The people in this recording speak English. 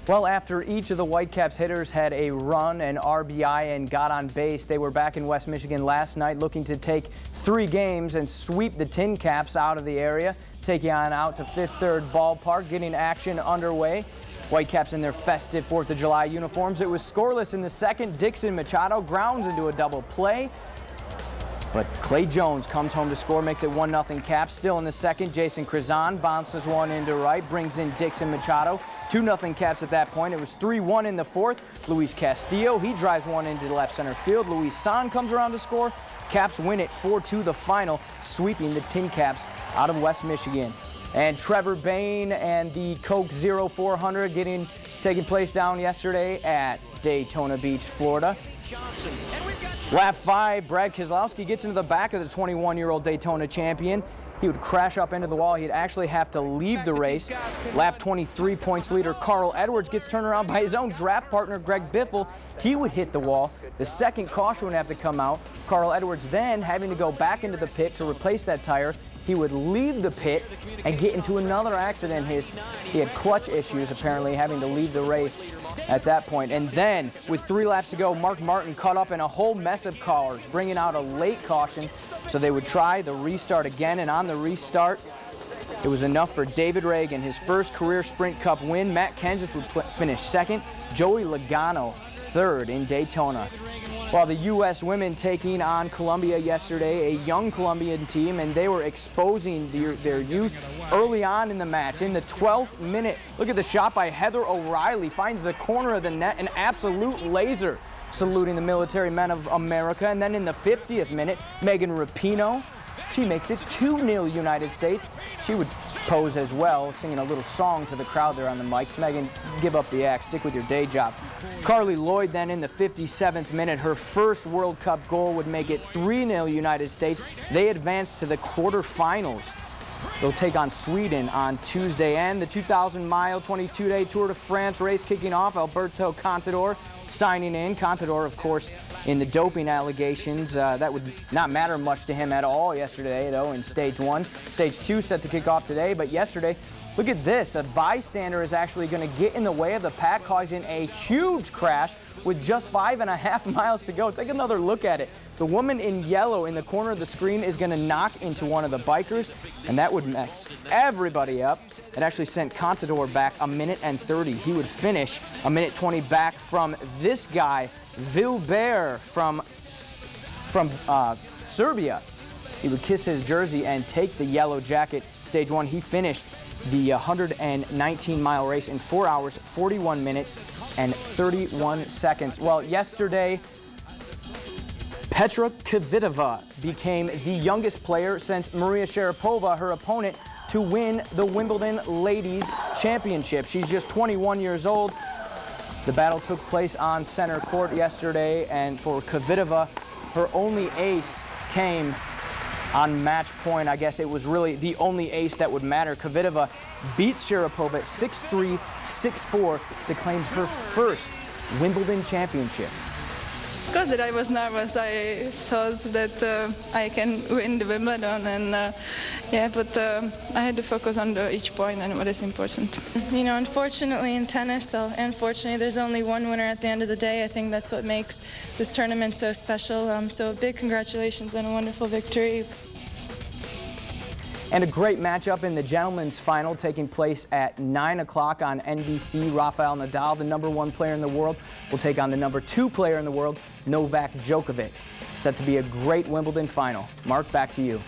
Well, after each of the Whitecaps hitters had a run, an RBI, and got on base, they were back in West Michigan last night looking to take 3 games and sweep the Tin Caps out of the area, taking on out to Fifth Third Ballpark, getting action underway. Whitecaps in their festive 4th of July uniforms. It was scoreless in the second. Dixon Machado grounds into a double play. But Clay Jones comes home to score, makes it 1-0 Caps. Still in the second, Jason Krazan bounces one into right, brings in Dixon Machado. 2-0 Caps at that point. It was 3-1 in the fourth. Luis Castillo, he drives one into the left center field. Luis San comes around to score. Caps win it 4-2 the final, sweeping the Tin Caps out of West Michigan. And Trevor Bain and the Coke 0400 taking place down yesterday at Daytona Beach, Florida. Lap 5, Brad Keselowski gets into the back of the 21-year-old Daytona champion. He would crash up into the wall. He'd actually have to leave the race. Lap 23, points leader Carl Edwards gets turned around by his own draft partner, Greg Biffle. He would hit the wall. The second caution would have to come out. Carl Edwards then having to go back into the pit to replace that tire. He would leave the pit and get into another accident. He had clutch issues, apparently, having to leave the race at that point. And then, with 3 laps to go, Mark Martin caught up in a whole mess of cars, bringing out a late caution. So they would try the restart again, and on the restart, it was enough for David Reagan, his first career Sprint Cup win. Matt Kenseth would finish second. Joey Logano third in Daytona. While the U.S. women taking on Colombia yesterday, a young Colombian team, and they were exposing their youth early on in the match. In the 12th minute, look at the shot by Heather O'Reilly, finds the corner of the net, an absolute laser, saluting the military men of America. And then in the 50th minute, Megan Rapinoe, she makes it 2-0 United States. She would pose as well, singing a little song to the crowd there on the mic. Megan, give up the act, stick with your day job. Carly Lloyd then in the 57th minute, her first World Cup goal would make it 3-0 United States. They advance to the quarterfinals. They'll take on Sweden on Tuesday. And the 2,000-mile 22-day Tour de France race kicking off. Alberto Contador signing in. Contador, of course, in the doping allegations. That would not matter much to him at all yesterday, though, in Stage 1. Stage 2 set to kick off today, but yesterday, look at this. A bystander is actually going to get in the way of the pack, causing a huge crash with just 5.5 miles to go. Take another look at it. The woman in yellow in the corner of the screen is going to knock into one of the bikers, and that would mess everybody up. It actually sent Contador back 1:30. He would finish 1:20 back from this guy, Vilber from Serbia. He would kiss his jersey and take the yellow jacket. Stage 1, he finished the 119-mile race in 4 hours, 41 minutes, and 31 seconds. Well, yesterday, Petra Kvitova became the youngest player since Maria Sharapova, her opponent, to win the Wimbledon Ladies Championship. She's just 21 years old. The battle took place on center court yesterday, and for Kvitova, her only ace came on match point. I guess it was really the only ace that would matter. Kvitova beats Sharapova 6-3, 6-4 to claim her first Wimbledon championship. Of course that I was nervous. I thought that I can win the Wimbledon, and yeah, but I had to focus on each point and what is important. You know, unfortunately in tennis, unfortunately there's only one winner at the end of the day. I think that's what makes this tournament so special. So big congratulations on a wonderful victory. And a great matchup in the gentlemen's final taking place at 9 o'clock on NBC. Rafael Nadal, the #1 player in the world, will take on the #2 player in the world, Novak Djokovic. Set to be a great Wimbledon final. Mark, back to you.